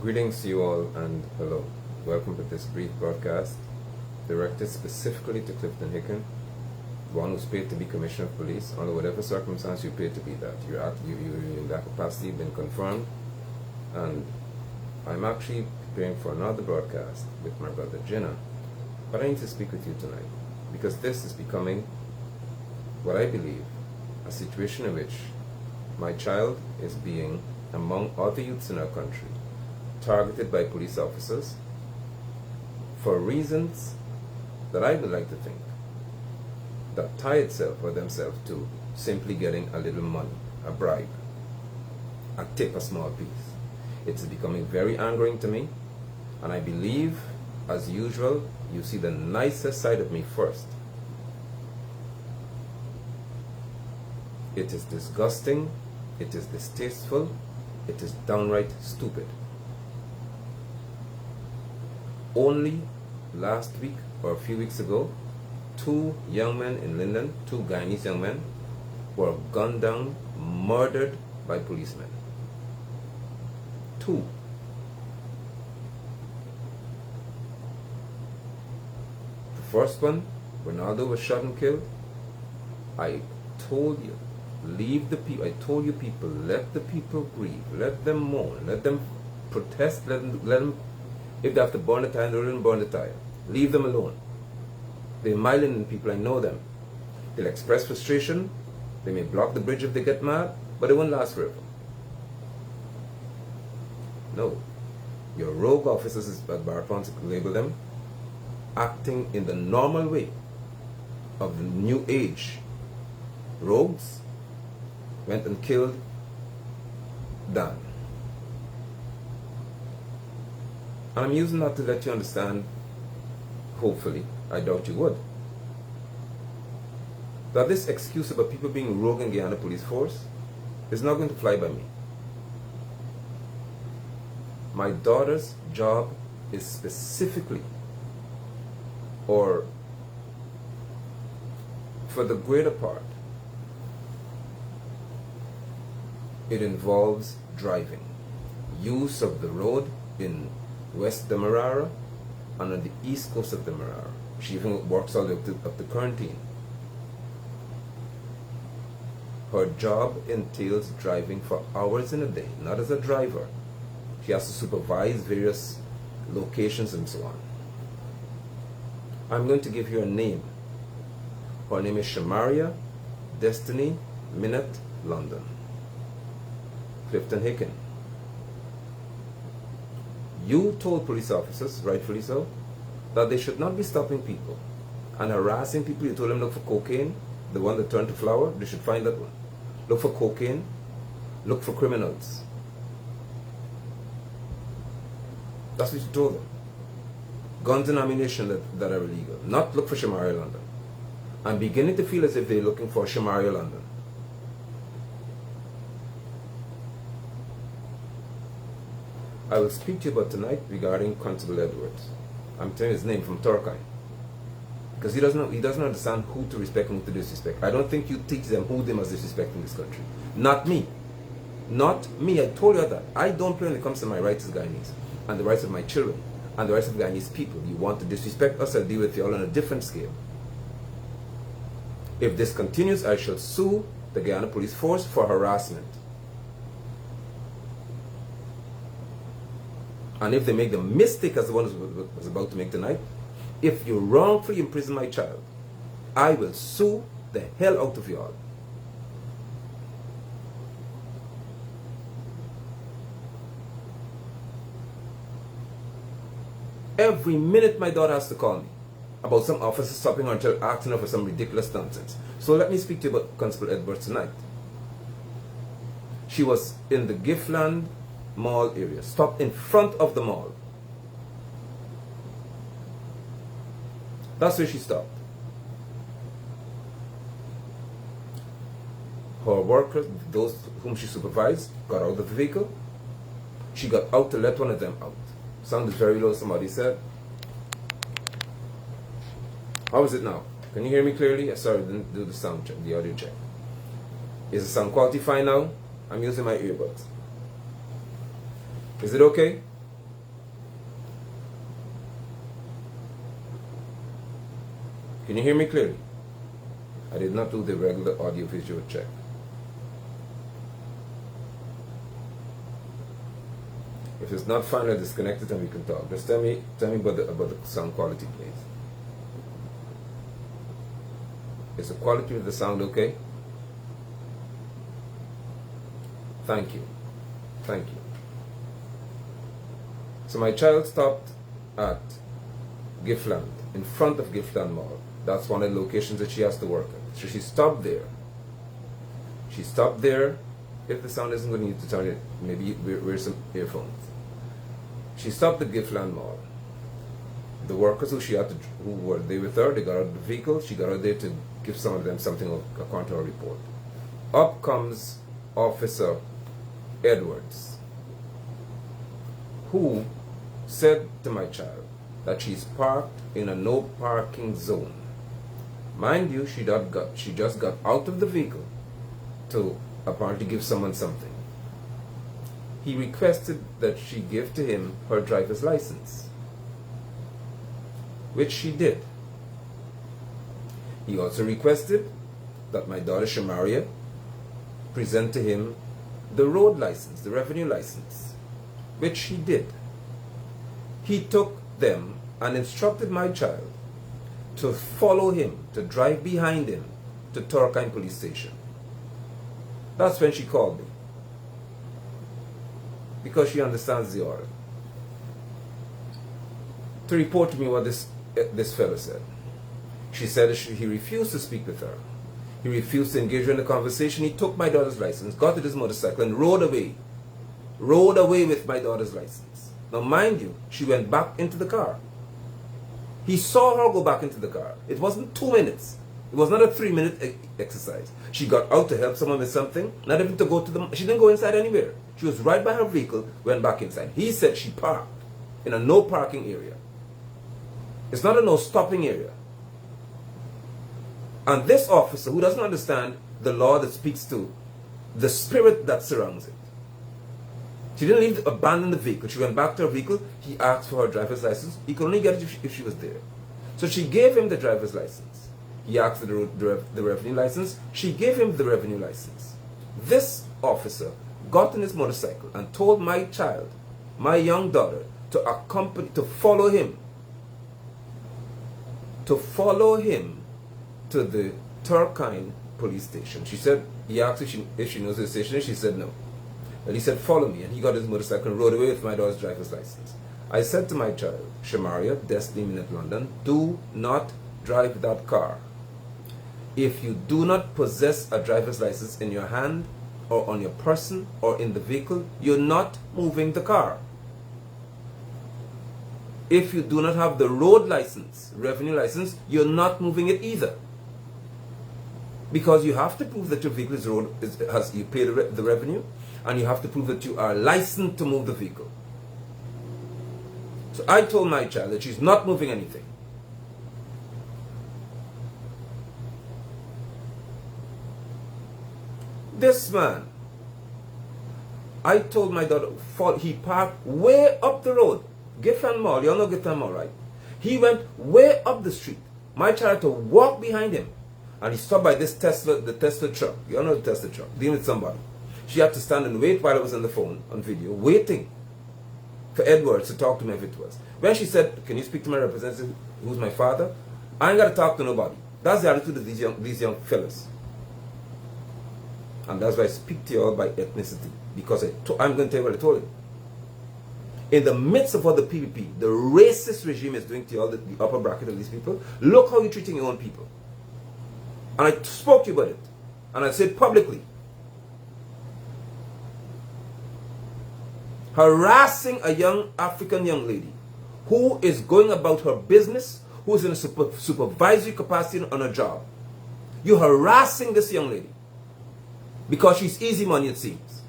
Greetings to you all and hello. Welcome to this brief broadcast directed specifically to Clifton Hicken, one who's paid to be Commissioner of Police under whatever circumstance you're paid to be that. You're in that capacity, been confirmed, and I'm actually preparing for another broadcast with my brother Jenna. But I need to speak with you tonight because this is becoming what I believe a situation in which my child is being, among other youths in our country, targeted by police officers for reasons that I would like to think that tie itself or themselves to simply getting a little money, a bribe, a tip, a small piece. It's becoming very angering to me, and I believe, as usual, you see the nicer side of me first. It is disgusting, it is distasteful, it is downright stupid. Only last week or a few weeks ago, two young men in Linden, two Guyanese young men, were gunned down, murdered by policemen. Two. The first one, Ronaldo was shot and killed. I told you, leave the people. I told you people, let the people grieve, let them mourn, let them protest, let them, if they have to burn the tire, they don't burn the tire. Leave them alone. They're mild people, I know them. They'll express frustration, they may block the bridge if they get mad, but it won't last forever. No. Your rogue officers, as Barack wants to label them, acting in the normal way of the new age. Rogues went and killed Dan. And I'm using that to let you understand, hopefully, I doubt you would, that this excuse about people being rogue in Guyana police force is not going to fly by me. My daughter's job is specifically, or for the greater part, it involves driving, use of the road in West Demerara and on the east coast of Demerara. She even works all the way up to Quarantine. Her job entails driving for hours in a day, not as a driver. She has to supervise various locations and so on. I'm going to give you a name. Her name is Shamaria Destiny Minette London. Clifton Hicken. You told police officers, rightfully so, that they should not be stopping people and harassing people. You told them look for cocaine, the one that turned to flour, they should find that one. Look for cocaine, look for criminals. That's what you told them. Guns and ammunition that are illegal. Not look for Shamaria London. I'm beginning to feel as if they're looking for Shamaria London. I will speak to you about tonight regarding Constable Edwards. I'm telling you his name from Turkey. Because he doesn't understand who to respect and who to disrespect. I don't think you teach them who they must disrespect in this country. Not me. Not me. I told you that. I don't play when it comes to my rights as Guyanese and the rights of my children and the rights of Guyanese people. You want to disrespect us, I'll deal with you all on a different scale. If this continues, I shall sue the Guyana Police Force for harassment. And if they make the mistake as the one who was about to make tonight, if you wrongfully imprison my child, I will sue the hell out of you all. Every minute my daughter has to call me about some officer stopping her and asking her for some ridiculous nonsense. So let me speak to you about Constable Edwards tonight. She was in the Giftland Mall area, stopped in front of the mall. That's where she stopped. Her workers, those whom she supervised, got out of the vehicle. She got out to let one of them out. Sound is very low, somebody said. How is it now? Can you hear me clearly? Sorry, I didn't do the sound check, the audio check. Is the sound quality fine now? I'm using my earbuds. Is it okay? Can you hear me clearly? I did not do the regular audio-visual check. If it's not fine, I'll disconnect it and we can talk. Just tell me about the sound quality, please. Is the quality of the sound okay? Thank you. Thank you. So my child stopped at Giftland, in front of Giftland Mall. That's one of the locations that she has to work at. So she stopped there. She stopped there. If the sound isn't going to need to turn it, maybe wear some earphones. She stopped at Giftland Mall. The workers who were there with her, they got out of the vehicle. She got out there to give some of them something according to her report. Up comes Officer Edwards, who said to my child that she's parked in a no parking zone. Mind you, she just got out of the vehicle to apparently give someone something. He requested that she give to him her driver's license, which she did. He also requested that my daughter Shamaria present to him the road license, the revenue license, which she did. He took them and instructed my child to follow him, to drive behind him to Turkine police station. That's when she called me, because she understands the order, to report to me what this fellow said. She said he refused to speak with her. He refused to engage her in the conversation. He took my daughter's license, got to his motorcycle, and rode away. Rode away with my daughter's license. Now, mind you, she went back into the car. He saw her go back into the car. It wasn't 2 minutes. It was not a 3-minute exercise. She got out to help someone with something, not even to go to the... She didn't go inside anywhere. She was right by her vehicle, went back inside. He said she parked in a no parking area. It's not a no stopping area. And this officer, who doesn't understand the law that speaks to the spirit that surrounds it, she didn't abandon the vehicle. She went back to her vehicle. He asked for her driver's license. He could only get it if she was there. So she gave him the driver's license. He asked for the revenue license. She gave him the revenue license. This officer got on his motorcycle and told my child, my young daughter, to follow him to the Turkine police station. She said, he asked if she knows the station, and she said no. And he said, follow me, and he got his motorcycle and rode away with my daughter's driver's license. I said to my child, Shamaria, Destiny Minute London, do not drive that car. If you do not possess a driver's license in your hand, or on your person, or in the vehicle, you're not moving the car. If you do not have the road license, revenue license, you're not moving it either. Because you have to prove that your vehicle you pay the revenue, and you have to prove that you are licensed to move the vehicle. So I told my child that she's not moving anything. This man, I told my daughter, he parked way up the road. Gifford Mall, you all know Gifford Mall, right? He went way up the street. My child had to walk behind him. And he stopped by the Tesla truck. You all know the Tesla truck, dealing with somebody. She had to stand and wait while I was on the phone, on video, waiting for Edwards to talk to me if it was. When she said, can you speak to my representative, who's my father? I ain't got to talk to nobody. That's the attitude of these young fellas. And that's why I speak to you all by ethnicity. Because I'm going to tell you what I told him. In the midst of what the PPP, the racist regime is doing to all the upper bracket of these people, look how you're treating your own people. And I spoke to you about it. And I said publicly. Harassing a young African young lady who is going about her business, who is in a supervisory capacity on a job. You're harassing this young lady because she's easy money, it seems.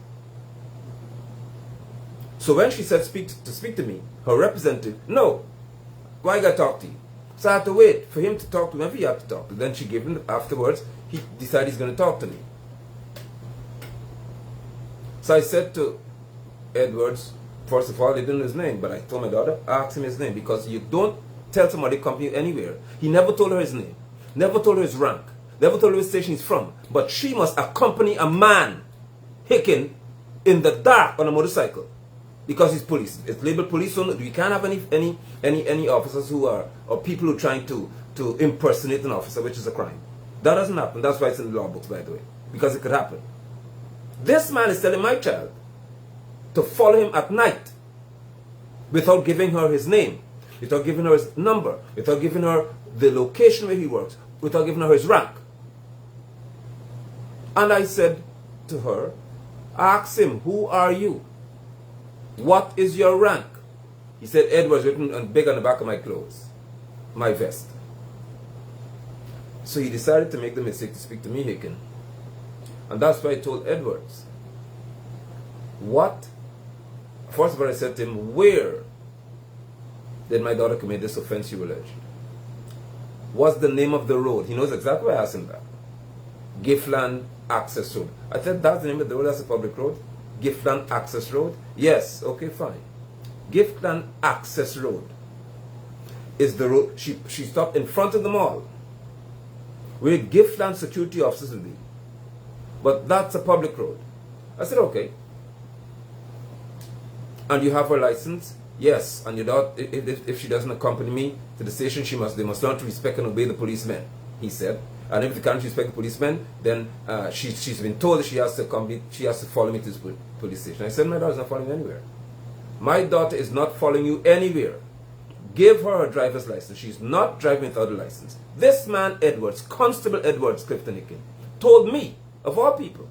So when she said to speak to me, her representative, no, why I got to talk to you? So I had to wait for him to talk to whoever he had to talk to. Then she gave him, afterwards, he decided he's going to talk to me. So I said to Edwards, first of all, they didn't know his name, but I told my daughter, ask him his name, because you don't tell somebody company anywhere. He never told her his name. never told her his rank, never told her which station he's from, but she must accompany a man, Hicken, in the dark on a motorcycle, because he's police. It's labeled police, so we can't have any officers who are, or people who are trying to impersonate an officer, which is a crime. That doesn't happen. That's why it's in the law books, by the way, because it could happen. This man is telling my child to follow him at night without giving her his name, without giving her his number, without giving her the location where he works, without giving her his rank. And I said to her, ask him, who are you? What is your rank? He said, Edwards, written and big on the back of my clothes, my vest. So he decided to make the mistake to speak to me, Hicken. And that's why I told Edwards. What? First of all, I said to him, where did my daughter commit this offense you allege? What's the name of the road? He knows exactly why I asked him that. Giftland Access Road. I said, that's the name of the road, that's a public road? Giftland Access Road? Yes, okay, fine. Giftland Access Road is the road. She stopped in front of the mall where Giftland security officers will be. But that's a public road. I said, okay. And you have her license? Yes. And your daughter, if she doesn't accompany me to the station, they must learn to respect and obey the policemen, he said. And if they can't respect the policemen, then she's been told that she has to follow me to the police station. I said, my daughter's not following you anywhere. My daughter is not following you anywhere. Give her a driver's license. She's not driving without a license. This man, Edwards, Constable Edwards Clifton Hicken, told me, of all people,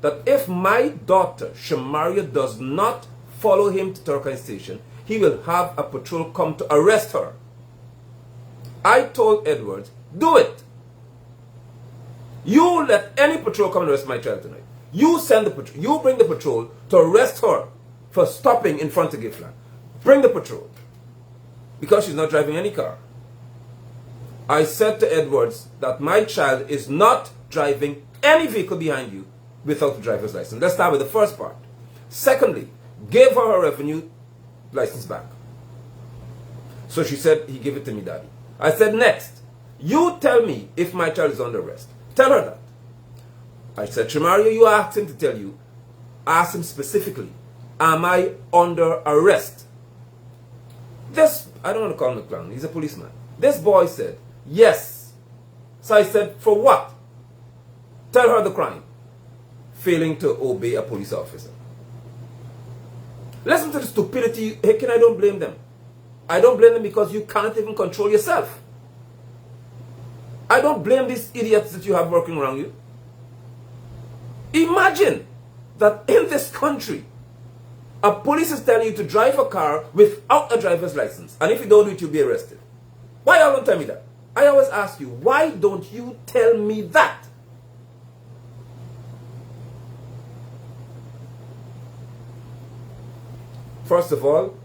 that if my daughter, Shamaria, does not follow him to Turkine Station, he will have a patrol come to arrest her. I told Edwards, do it. You let any patrol come and arrest my child tonight. You send the patrol. You bring the patrol to arrest her for stopping in front of Giftland. Bring the patrol. Because she's not driving any car. I said to Edwards that my child is not driving any vehicle behind you without a driver's license. Let's start with the first part. Secondly, give her her revenue license back. So she said, he gave it to me, Daddy. I said, next, you tell me if my child is under arrest. Tell her that. I said, Shamaria, you asked him to tell you. Ask him specifically, am I under arrest? This, I don't want to call him a clown, he's a policeman. This boy said, yes. So I said, for what? Tell her the crime. Failing to obey a police officer. Listen to the stupidity. Hicken, I don't blame them. I don't blame them because you can't even control yourself. I don't blame these idiots that you have working around you. Imagine that in this country, a police is telling you to drive a car without a driver's license. And if you don't do it, you'll be arrested. Why y'all don't tell me that? I always ask you, why don't you tell me that? First of all,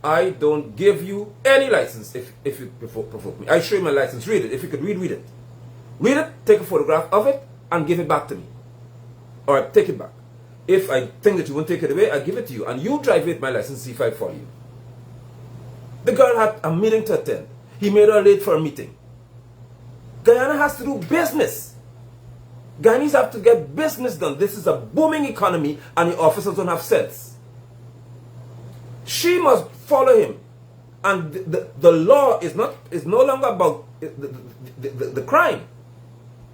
I don't give you any license if you provoke me. I show you my license. Read it. If you could read it. Read it, take a photograph of it, and give it back to me. Or take it back. If I think that you won't take it away, I give it to you. And you drive with my license, see if I follow you. The girl had a meeting to attend. He made her late for a meeting. Guyana has to do business. Guyanese have to get business done. This is a booming economy, and the officers don't have sense. She must follow him. And the law is no longer about the crime.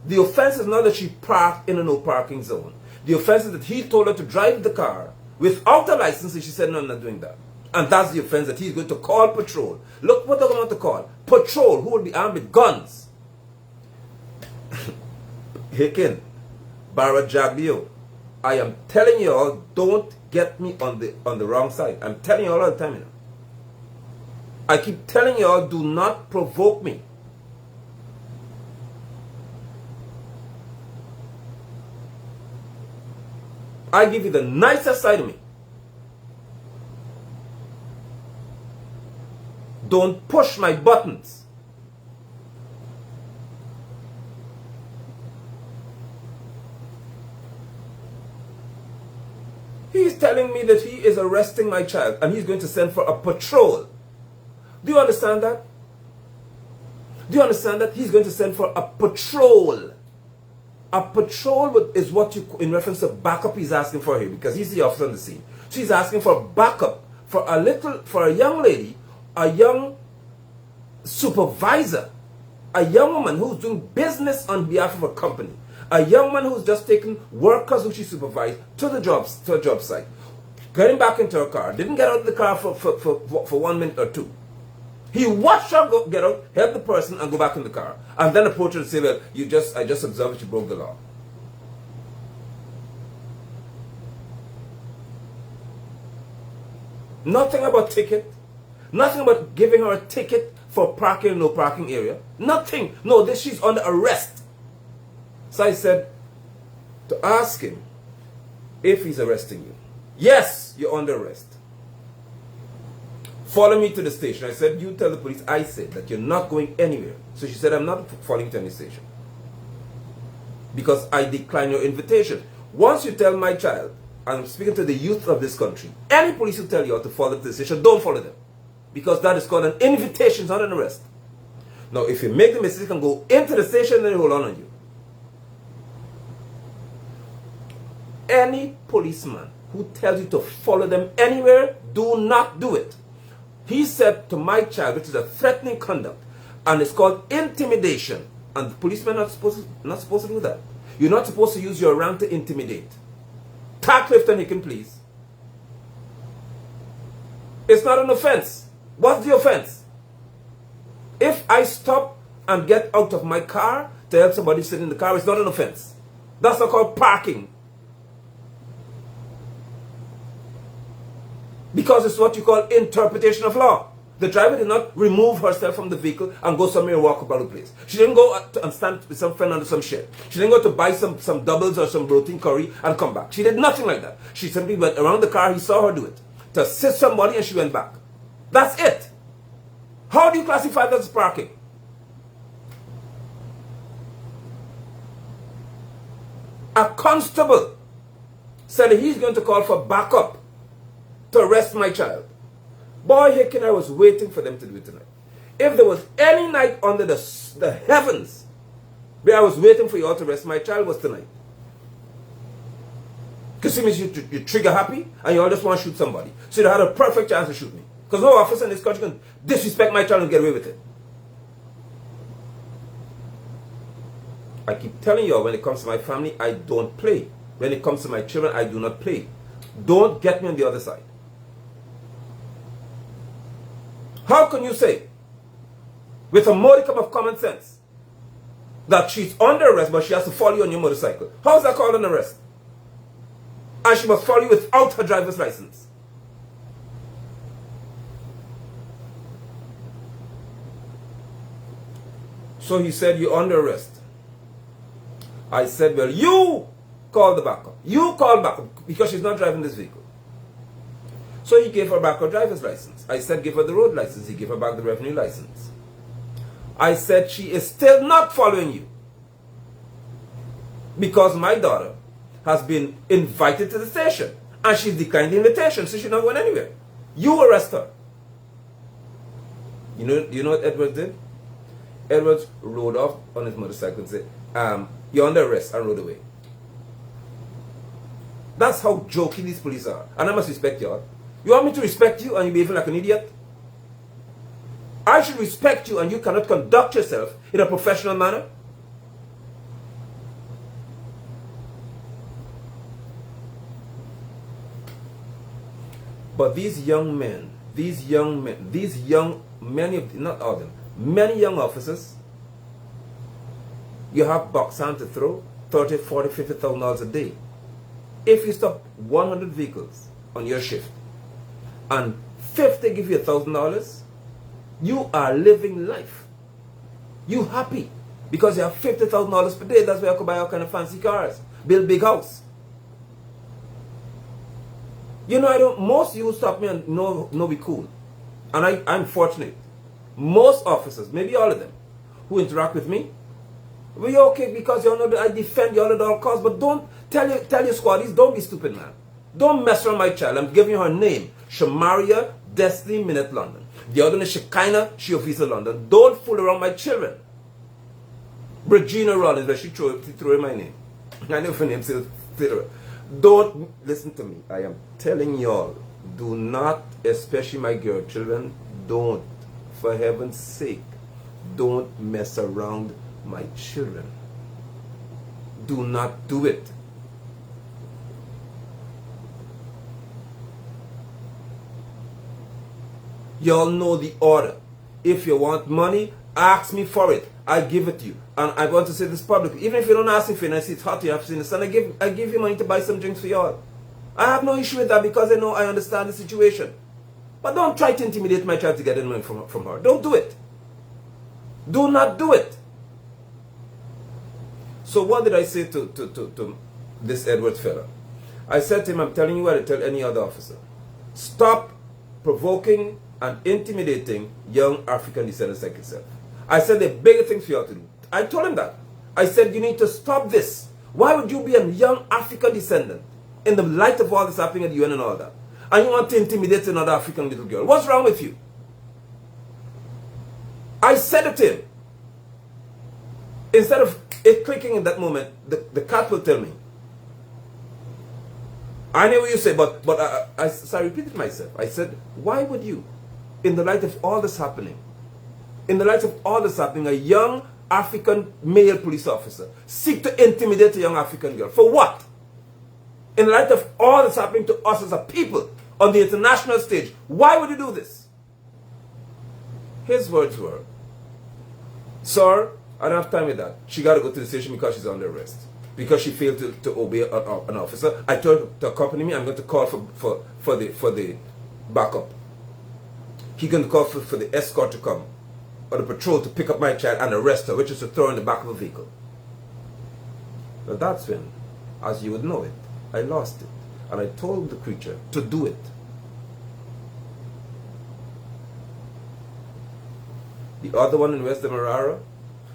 The offense is not that she parked in a no parking zone. The offense is that he told her to drive the car without a license, and she said, no, I'm not doing that. And that's the offense, that he's going to call patrol. Look what they're going to call. Patrol, who will be armed with guns. Hicken, Barajabio, I am telling you all, don't get me on the wrong side. I'm telling you all the time, you know. I keep telling you all, do not provoke me. I give you the nicer side of me. Don't push my buttons. He's telling me that he is arresting my child and he's going to send for a patrol. Do you understand that? Do you understand that? He's going to send for a patrol. A patrol is what you, in reference to backup, he's asking for here, because he's the officer on the scene. So he's asking for backup for a young lady, a young supervisor, a young woman who's doing business on behalf of a company, a young woman who's just taken workers who she supervised to a job site, getting back into her car, didn't get out of the car for 1 minute or two. He watched her get out, help the person, and go back in the car, and then approach her and say, well, I just observed that you broke the law. Nothing about ticket, nothing about giving her a ticket for parking in no parking area. Nothing. No, she's under arrest. So I said to ask him if he's arresting you. Yes, you're under arrest. Follow me to the station. I said, you tell the police I said that you're not going anywhere. So she said, I'm not following you to any station, because I decline your invitation. Once you tell my child, and I'm speaking to the youth of this country, any police who tell you how to follow to the station, don't follow them. Because that is called an invitation, not an arrest. Now, if you make the mistake and go into the station, then they hold on you. Any policeman who tells you to follow them anywhere, do not do it. He said to my child, which is a threatening conduct, and it's called intimidation. And the policemen are not supposed to do that. You're not supposed to use your rank to intimidate. Tag Clifton Hicken, please. It's not an offense. What's the offense? If I stop and get out of my car to help somebody sit in the car, it's not an offense. That's not called parking. Because it's what you call interpretation of law. The driver did not remove herself from the vehicle and go somewhere and walk about the place. She didn't go and stand with some friend under some shed. She didn't go to buy some doubles or some protein curry and come back. She did nothing like that. She simply went around the car. He saw her do it. To assist somebody, and she went back. That's it. How do you classify that as parking? A constable said he's going to call for backup to arrest my child. Boy, Hicken, I was waiting for them to do it tonight. If there was any night under the heavens where I was waiting for you all to arrest my child, was tonight. Because it means you trigger happy and you all just want to shoot somebody. So you had a perfect chance to shoot me. Because no officer in this country can disrespect my child and get away with it. I keep telling you all, when it comes to my family, I don't play. When it comes to my children, I do not play. Don't get me on the other side. How can you say, with a modicum of common sense, that she's under arrest but she has to follow you on your motorcycle? How is that called an arrest? And she must follow you without her driver's license. So he said, you're under arrest. I said, well, you call the backup. You call backup because she's not driving this vehicle. So he gave her back her driver's license. I said, give her the road license. He gave her back the revenue license. I said, she is still not following you, because my daughter has been invited to the station and she declined the invitation, so she's not going anywhere. You arrest her. You know what Edwards did? Edwards rode off on his motorcycle and said, you're under arrest, and rode away. That's how jokey these police are. And I must respect y'all. You want me to respect you and you behaving like an idiot? I should respect you and you cannot conduct yourself in a professional manner? But these young men, not all of them, many young officers, you have box hand to throw, $30,000, $40,000, $50,000 a day. If you stop 100 vehicles on your shift and 50 give you $1,000, you are living life. You happy because you have $50,000 per day. That's why I could buy all kind of fancy cars, build big house. You know, most of you stop me and know we cool. And I'm fortunate. Most officers, maybe all of them, who interact with me, we're okay because you know that I defend you all at all costs. But don't tell your squaddies, don't be stupid, man. Don't mess around my child. I'm giving you her name, Shamaria Destiny Minute London. The other one is Shekinah, she officer London. Don't fool around my children. Regina Rollins, where she threw in my name. I know her name still. Don't listen to me. I am telling y'all, do not, especially my girl children, don't, for heaven's sake, don't mess around my children. Do not do it. Y'all know the order. If you want money, ask me for it. I give it to you. And I want to say this publicly. Even if you don't ask me for it and I see it's hot, you have seen the sun, I give you money to buy some drinks for y'all. I have no issue with that because I understand the situation. But don't try to intimidate my child to get money from her. Don't do it. Do not do it. So what did I say to this Edwards fella? I said to him, I'm telling you what I tell any other officer. Stop provoking and intimidating young African descendants like yourself. I said there are bigger things for you to do. I told him that. I said you need to stop this. Why would you be a young African descendant in the light of all this happening at the UN and all that? And you want to intimidate another African little girl? What's wrong with you? I said it to him. Instead of it clicking in that moment, the cat will tell me. I know what you say, but so I repeated myself. I said, why would you, in the light of all this happening, a young African male police officer seek to intimidate a young African girl? For what? In the light of all that's happening to us as a people on the international stage, why would you do this? His words were, sir, I don't have time with that. She got to go to the station because she's under arrest. Because she failed to obey an officer. I told her to accompany me. I'm going to call for the backup. He's going to call for the escort to come, or the patrol to pick up my child and arrest her, which is to throw her in the back of a vehicle. But that's when, as you would know it, I lost it. And I told the creature to do it. The other one in West Demerara,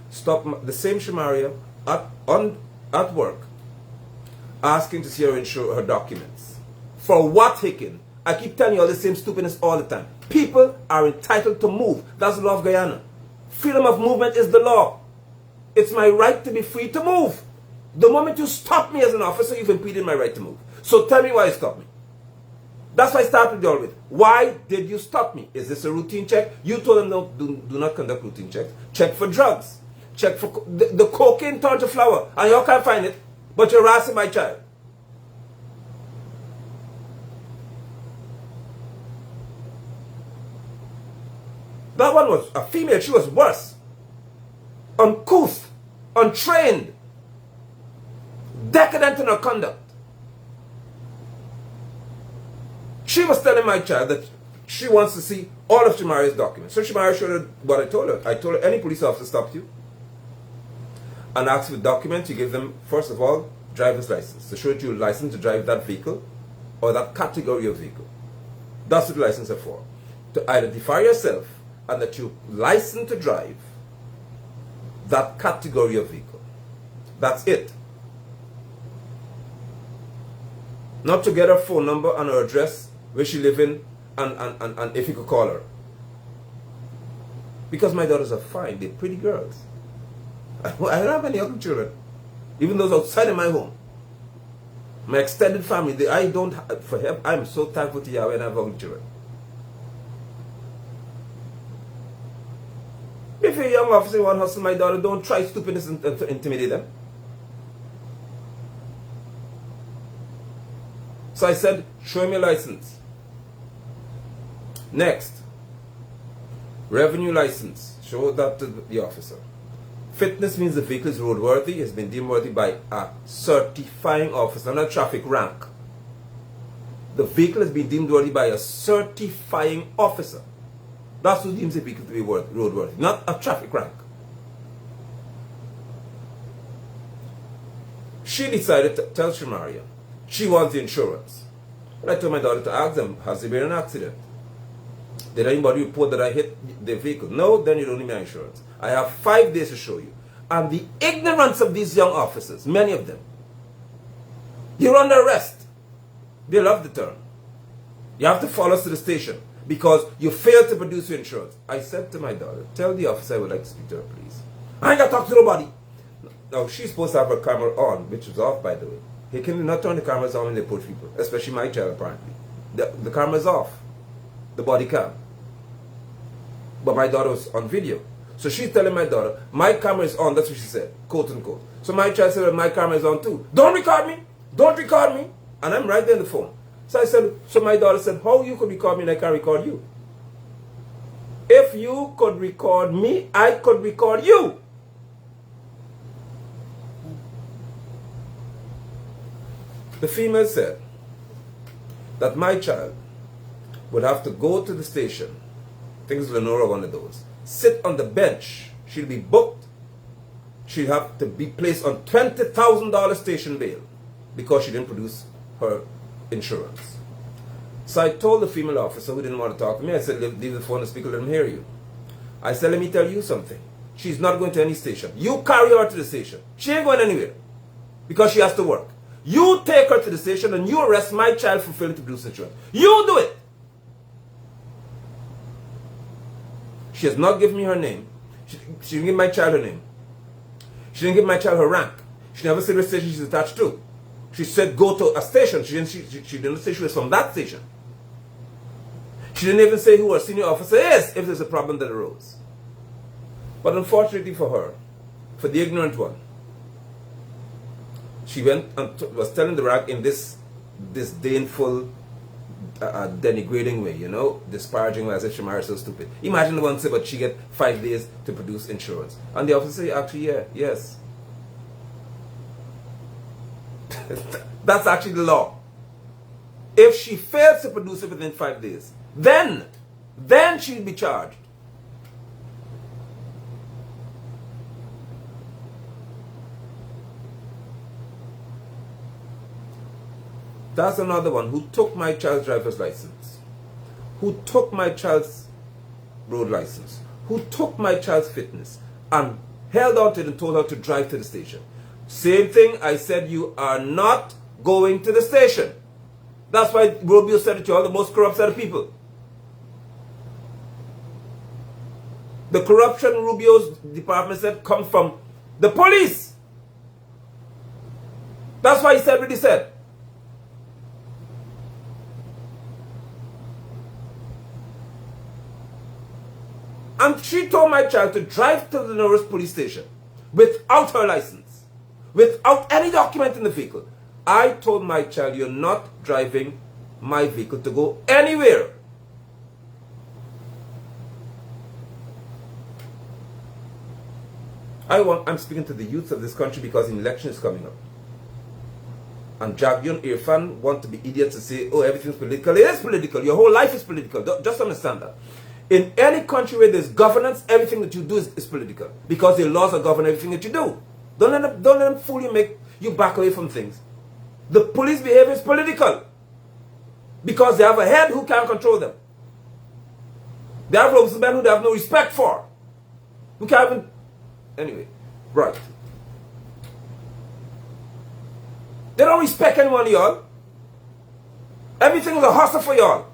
stopped the same Shamaria at work, asking to see her documents. For what, Hicken? I keep telling you all the same stupidness all the time. People are entitled to move. That's the law of Guyana. Freedom of movement is the law. It's my right to be free to move. The moment you stop me as an officer, you've impeded my right to move. So tell me why you stopped me. That's why I started you all with. Why did you stop me? Is this a routine check? You told them no, do not conduct routine checks. Check for drugs. Check for the cocaine torch of flower. And you all can't find it. But you're harassing my child. That one was a female. She was worse. Uncouth. Untrained. Decadent in her conduct. She was telling my child that she wants to see all of Shamaria's documents. So Shamaria showed her what I told her. I told her any police officer stopped you and asked for documents, you give them, first of all, driver's license. To show that you're licensed to drive that vehicle or that category of vehicle. That's what the license is for. To identify yourself and that you're licensed to drive that category of vehicle. That's it. Not to get her phone number and her address, where she live in, and if you could call her. Because my daughters are fine, they're pretty girls. I don't have any ugly children. Even those outside of my home. My extended family, I don't have, for him, I'm so thankful to Yahweh and I have ugly children. If you're a young officer, you want to hustle my daughter, don't try stupidness and to intimidate them. So I said, show him your license. Next, revenue license. Show that to the officer. Fitness means the vehicle is roadworthy, has been deemed worthy by a certifying officer, not a traffic rank. The vehicle has been deemed worthy by a certifying officer. That's who deems the vehicle to be roadworthy, not a traffic rank. She decided to tell Shamaria she wants the insurance. And I told my daughter to ask them, has there been an accident? Did anybody report that I hit the vehicle? No, then you don't need my insurance. I have 5 days to show you. And the ignorance of these young officers, many of them, you're under arrest. They love the term. You have to follow us to the station. because you failed to produce your insurance. I said to my daughter, tell the officer I would like to speak to her, please. I ain't got to talk to nobody. Now, she's supposed to have her camera on, which was off, by the way. He can not turn the cameras on when they approach people, especially my child, apparently. The camera's off, the body cam. But my daughter was on video. So she's telling my daughter, my camera is on, that's what she said, quote unquote. So my child said, my camera is on too. Don't record me, don't record me. And I'm right there on the phone. So I said, so my daughter said, how you could record me and I can't record you? If you could record me, I could record you. The female said that my child would have to go to the station, I think it's Lenora, one of those, sit on the bench, she'll be booked, she'll have to be placed on $20,000 station bail because she didn't produce her insurance. So I told the female officer who didn't want to talk to me, I said, leave the phone and speak, let him hear you. I said, let me tell you something. She's not going to any station. You carry her to the station. She ain't going anywhere because she has to work. You take her to the station and you arrest my child for failing to produce insurance. You do it. She has not given me her name. She didn't give my child her name. She didn't give my child her rank. She never said what station she's attached to. She said go to a station. She didn't say she was from that station. She didn't even say who her senior officer is if there's a problem that arose. But unfortunately for her, for the ignorant one, she went and was telling the rag in this disdainful, denigrating way, you know, disparaging way, as if she married so stupid. Imagine the one say, but she get 5 days to produce insurance. And the officer say, actually, yeah, yes. That's actually the law. If she fails to produce it within 5 days, then she'll be charged. That's another one who took my child's driver's license, who took my child's road license, who took my child's fitness and held on to it and told her to drive to the station. Same thing, I said, you are not going to the station. That's why Rubio said it, you're the most corrupt set of people. The corruption Rubio's department said comes from the police. That's why he said what he said. And she told my child to drive to the nearest police station without her license, without any document in the vehicle. I told my child, you're not driving my vehicle to go anywhere. I'm speaking to the youth of this country because an election is coming up. And Jagyun Irfan want to be idiots and say, oh, everything's political. It is political. Your whole life is political. Just understand that. In any country where there's governance, everything that you do is political. Because the laws are govern everything that you do. Don't let them fool you, make you back away from things. The police behavior is political. Because they have a head who can't control them. They have men who they have no respect for. Who can't even... Anyway, right. They don't respect anyone, y'all. Everything is a hustle for y'all.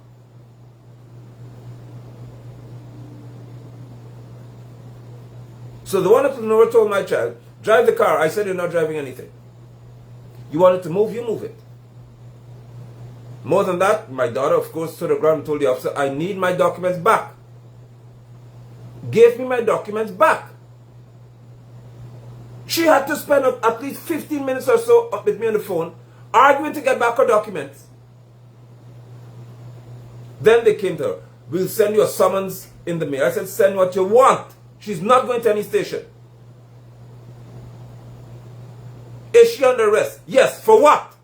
So the one at Lenora told my child, drive the car. I said, you're not driving anything. You want it to move, you move it. More than that, my daughter, of course, stood her ground and told the officer, I need my documents back. Gave me my documents back. She had to spend at least 15 minutes or so with me on the phone, arguing to get back her documents. Then they came to her, we'll send you a summons in the mail. I said, send what you want. She's not going to any station. Is she under arrest? Yes. For what?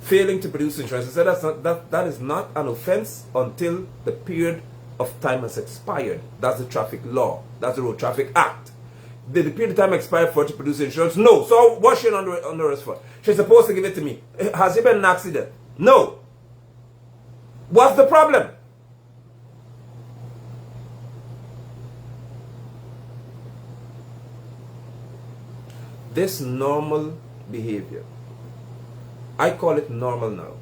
Failing to produce insurance. I said that is not an offense until the period of time has expired. That's the traffic law. That's the Road Traffic Act. Did the period of time expire for her to produce insurance? No. So what's she under arrest for? She's supposed to give it to me. Has it been an accident? No. What's the problem? This normal behavior, I call it normal now,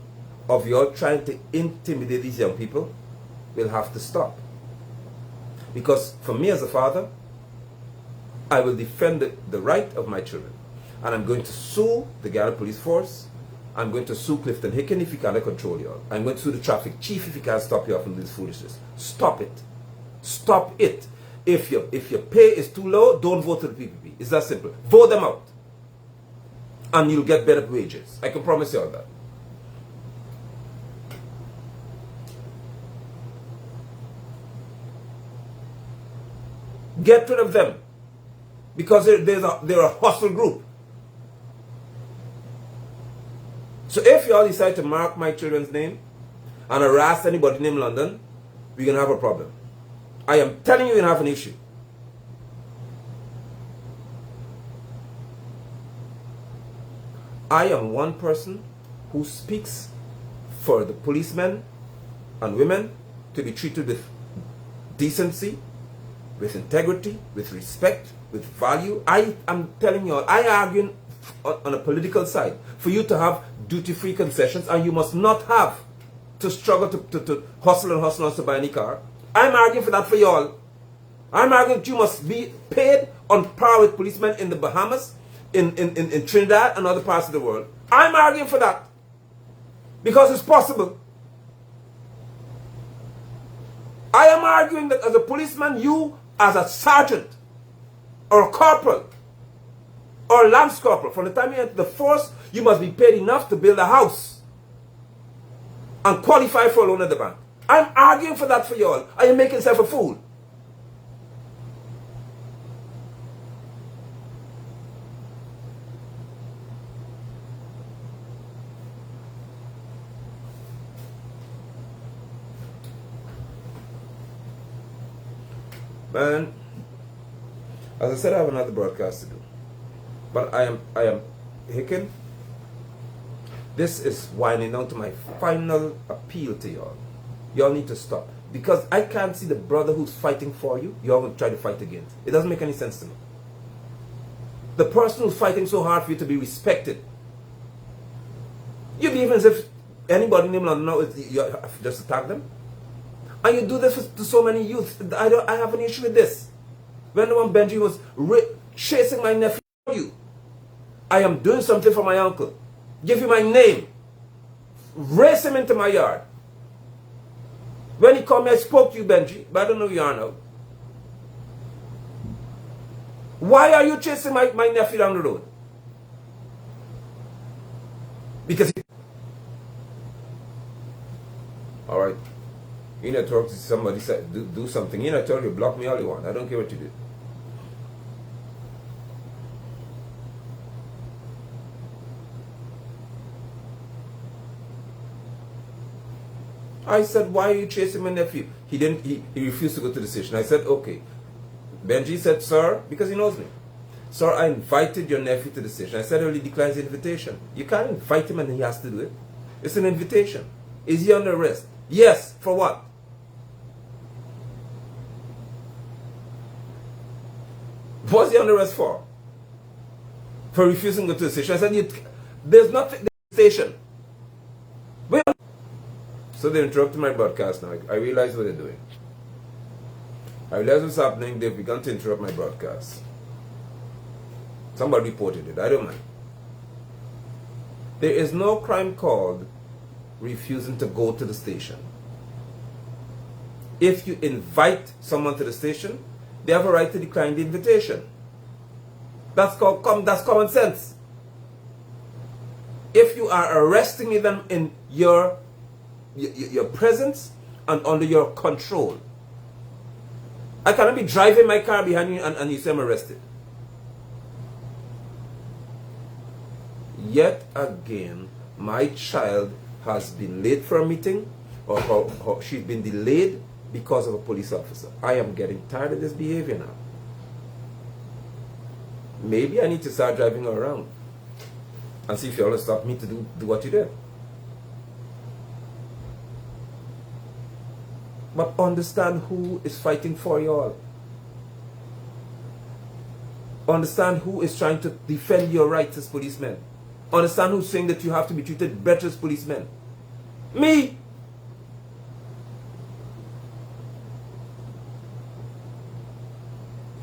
of y'all trying to intimidate these young people will have to stop. Because for me as a father, I will defend the right of my children. And I'm going to sue the Guyana Police Force. I'm going to sue Clifton Hicken if he cannot control y'all. I'm going to sue the traffic chief if he can't stop you from this foolishness. Stop it. Stop it. If your pay is too low, don't vote for the PPP. It's that simple. Vote them out. And you'll get better wages. I can promise you all that. Get rid of them. Because they're a hostile group. So if y'all decide to mark my children's name and harass anybody named London, we're going to have a problem. I am telling you, you're going to have an issue. I am one person who speaks for the policemen and women to be treated with decency, with integrity, with respect, with value. I am telling you all, I argue on a political side for you to have duty-free concessions, and you must not have to struggle to hustle and to buy any car. I'm arguing for that for y'all. I'm arguing that you must be paid on par with policemen in the Bahamas, in Trinidad and other parts of the world. I'm arguing for that because it's possible. I am arguing that as a policeman, you as a sergeant or a corporal or a lance corporal, from the time you enter the force, you must be paid enough to build a house and qualify for a loan at the bank. I'm arguing for that for y'all. Are you making yourself a fool? Man, as I said, I have another broadcast to do. But I am Hicken. This is winding down to my final appeal to y'all. Y'all need to stop. Because I can't see the brother who's fighting for you, y'all going to try to fight against. It doesn't make any sense to me. The person who's fighting so hard for you to be respected, you behave as if anybody named London now you just attack them. And you do this to so many youths. I have an issue with this. When the one Benji was chasing my nephew, I am doing something for my uncle. Give you my name. Race him into my yard. When he called me, I spoke to you, Benji, but I don't know who you are now. Why are you chasing my nephew down the road? Because all right. You know, talk to somebody, do something. You know, tell you, block me all you want. I don't care what you do. I said, why are you chasing my nephew? He refused to go to the station. I said, okay. Benji said, sir, because he knows me. Sir, I invited your nephew to the station. I said, he declines the invitation. You can't invite him and he has to do it. It's an invitation. Is he under arrest? Yes. For what? What's he under arrest for? For refusing to go to the station. I said, there's nothing in the station. So they interrupted my broadcast now. I realize what they're doing. I realize what's happening. They've begun to interrupt my broadcast. Somebody reported it. I don't mind. There is no crime called refusing to go to the station. If you invite someone to the station, they have a right to decline the invitation. That's common sense. If you are arresting me then in your presence and under your control, I cannot be driving my car behind you and you say I'm arrested. Yet again, my child has been late for a meeting or she's been delayed because of a police officer. I am getting tired of this behavior now. Maybe I need to start driving her around and see if you all stop me to do what you did. But understand who is fighting for you all. Understand who is trying to defend your rights as policemen. Understand who's saying that you have to be treated better as policemen. Me.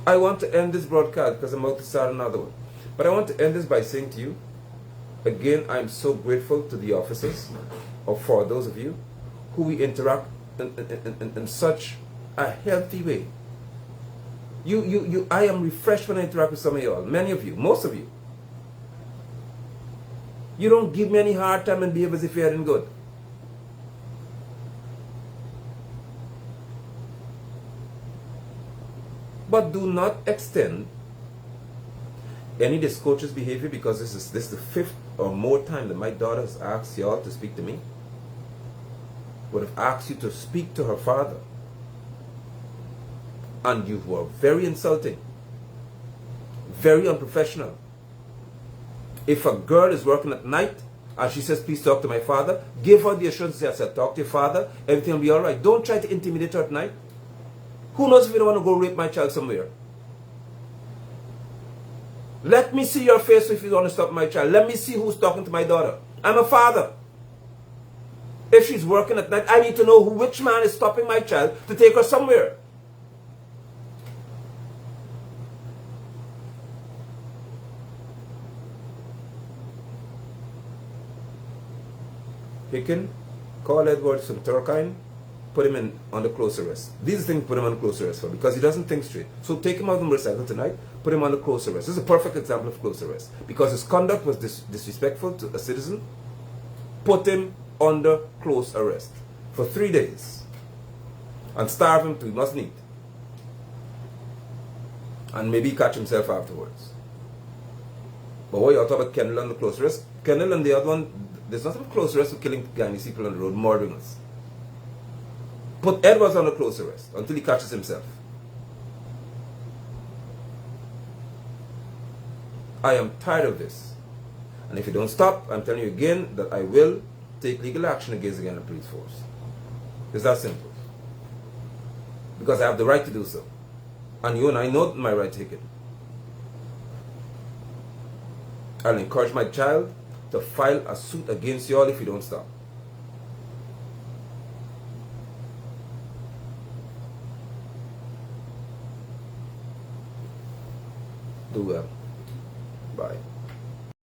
I want to end this broadcast because I'm about to start another one. But I want to end this by saying to you, again, I'm so grateful to the officers, or for those of you who we interact in such a healthy way. I am refreshed when I interact with some of y'all, many of you, most of you. You don't give me any hard time and behave as if you're heading good. But do not extend any discourteous behavior, because this is the fifth or more time that my daughter has asked y'all to speak to me. Would have asked you to speak to her father. And you were very insulting. Very unprofessional. If a girl is working at night and she says, please talk to my father, give her the assurance that I said, talk to your father, everything will be alright. Don't try to intimidate her at night. Who knows if you don't want to go rape my child somewhere? Let me see your face if you want to stop my child. Let me see who's talking to my daughter. I'm a father. If she's working at night, I need to know which man is stopping my child to take her somewhere. Hicken, call Edwards from Turkine, put him under close arrest. These things put him under close arrest for, because he doesn't think straight. So take him out of the motorcycle tonight, put him under close arrest. This is a perfect example of close arrest. Because his conduct was disrespectful to a citizen, put him under close arrest for 3 days. And starve him till he mustn't eat. And maybe catch himself afterwards. But what you're talking about Kennel under close arrest? Kennel and the other one, there's nothing close arrest with killing Guyanese people on the road, murdering us. Put Edwards under close arrest until he catches himself. I am tired of this. And if you don't stop, I'm telling you again that I will take legal action against the Guyana police force. It's that simple. Because I have the right to do so. And you and I know my right to take it. I'll encourage my child to file a suit against you all if you don't stop. Do well.